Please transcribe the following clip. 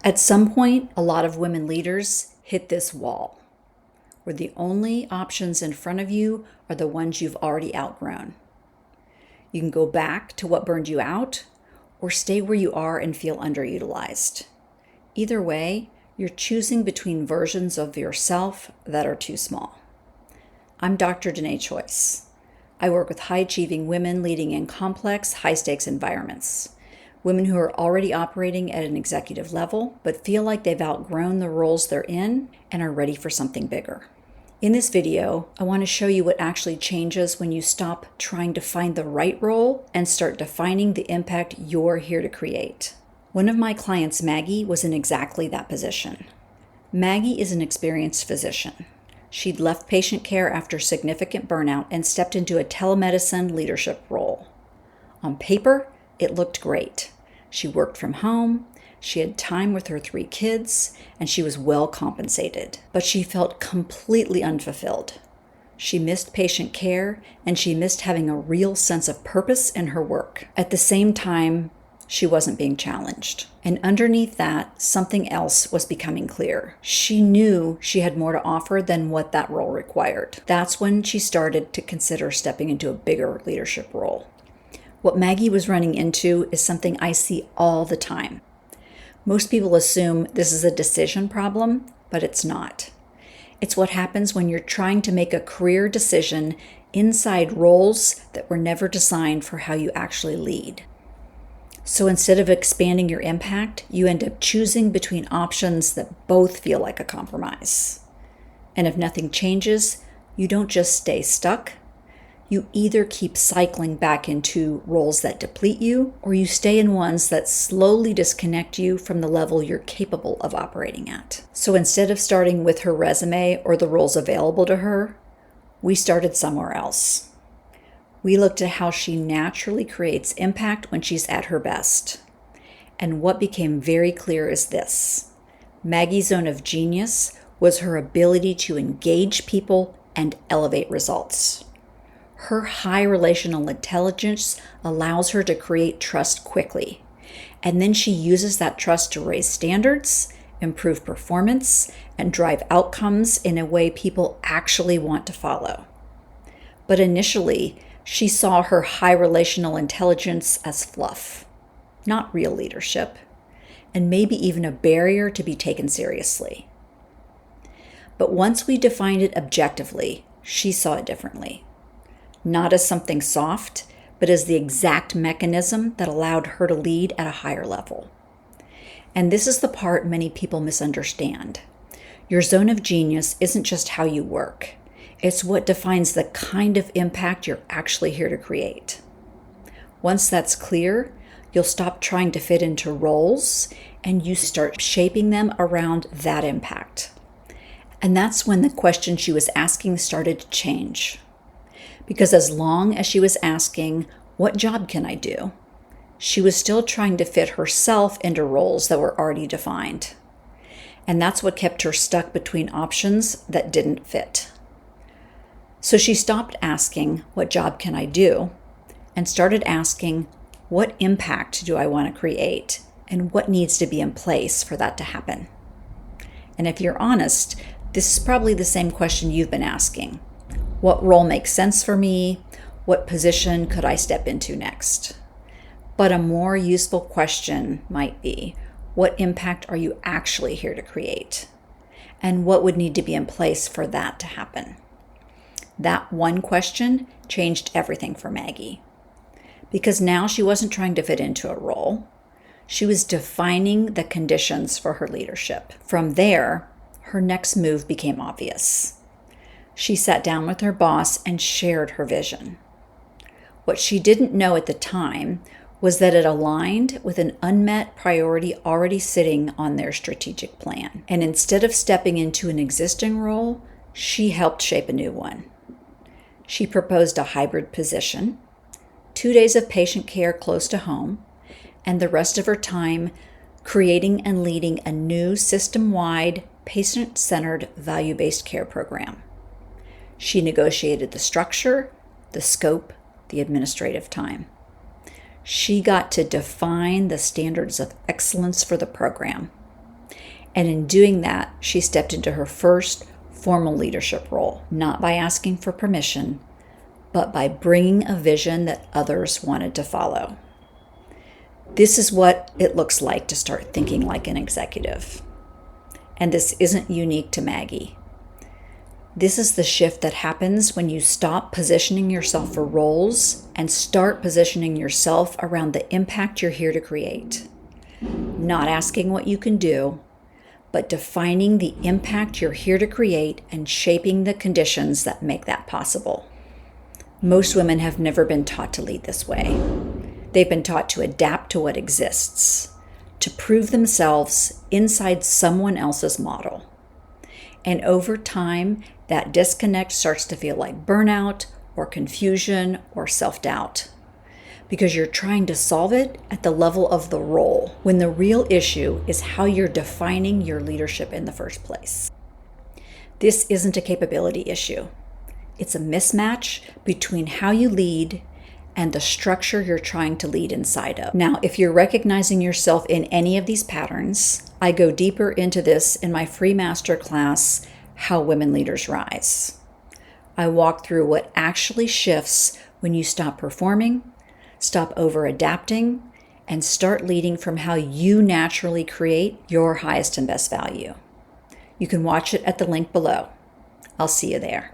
At some point, a lot of women leaders hit this wall where the only options in front of you are the ones you've already outgrown. You can go back to what burned you out or stay where you are and feel underutilized. Either way, you're choosing between versions of yourself that are too small. I'm Dr. Denée Choice. I work with high-achieving women leading in complex, high-stakes environments. Women who are already operating at an executive level, but feel like they've outgrown the roles they're in and are ready for something bigger. In this video, I want to show you what actually changes when you stop trying to find the right role and start defining the impact you're here to create. One of my clients, Maggie, was in exactly that position. Maggie is an experienced physician. She'd left patient care after significant burnout and stepped into a telemedicine leadership role. On paper, it looked great. She worked from home, she had time with her 3 kids, and she was well compensated. But she felt completely unfulfilled. She missed patient care, and she missed having a real sense of purpose in her work. At the same time, she wasn't being challenged. And underneath that, something else was becoming clear. She knew she had more to offer than what that role required. That's when she started to consider stepping into a bigger leadership role. What Maggie was running into is something I see all the time. Most people assume this is a decision problem, but it's not. It's what happens when you're trying to make a career decision inside roles that were never designed for how you actually lead. So instead of expanding your impact, you end up choosing between options that both feel like a compromise. And if nothing changes, you don't just stay stuck. You either keep cycling back into roles that deplete you, or you stay in ones that slowly disconnect you from the level you're capable of operating at. So instead of starting with her resume or the roles available to her, we started somewhere else. We looked at how she naturally creates impact when she's at her best. And what became very clear is this: Maggie's zone of genius was her ability to engage people and elevate results. Her high relational intelligence allows her to create trust quickly. And then she uses that trust to raise standards, improve performance, and drive outcomes in a way people actually want to follow. But initially, she saw her high relational intelligence as fluff, not real leadership, and maybe even a barrier to be taken seriously. But once we defined it objectively, she saw it differently. Not as something soft, but as the exact mechanism that allowed her to lead at a higher level. And this is the part many people misunderstand. Your zone of genius isn't just how you work. It's what defines the kind of impact you're actually here to create. Once that's clear, you'll stop trying to fit into roles and you start shaping them around that impact. And that's when the question she was asking started to change. Because as long as she was asking, what job can I do? She was still trying to fit herself into roles that were already defined. And that's what kept her stuck between options that didn't fit. So she stopped asking, what job can I do? And started asking, what impact do I want to create? And what needs to be in place for that to happen? And if you're honest, this is probably the same question you've been asking. What role makes sense for me? What position could I step into next? But a more useful question might be, what impact are you actually here to create? And what would need to be in place for that to happen? That one question changed everything for Maggie. Because now she wasn't trying to fit into a role. She was defining the conditions for her leadership. From there, her next move became obvious. She sat down with her boss and shared her vision. What she didn't know at the time was that it aligned with an unmet priority already sitting on their strategic plan. And instead of stepping into an existing role, she helped shape a new one. She proposed a hybrid position, 2 days of patient care close to home, and the rest of her time creating and leading a new system-wide, patient-centered, value-based care program. She negotiated the structure, the scope, the administrative time. She got to define the standards of excellence for the program. And in doing that, she stepped into her first formal leadership role, not by asking for permission, but by bringing a vision that others wanted to follow. This is what it looks like to start thinking like an executive. And this isn't unique to Maggie. This is the shift that happens when you stop positioning yourself for roles and start positioning yourself around the impact you're here to create. Not asking what you can do, but defining the impact you're here to create and shaping the conditions that make that possible. Most women have never been taught to lead this way. They've been taught to adapt to what exists, to prove themselves inside someone else's model. And over time, that disconnect starts to feel like burnout or confusion or self-doubt, because you're trying to solve it at the level of the role, when the real issue is how you're defining your leadership in the first place. This isn't a capability issue. It's a mismatch between how you lead and the structure you're trying to lead inside of. Now, if you're recognizing yourself in any of these patterns, I go deeper into this in my free masterclass, How Women Leaders Rise. I walk through what actually shifts when you stop performing, stop over-adapting, and start leading from how you naturally create your highest and best value. You can watch it at the link below. I'll see you there.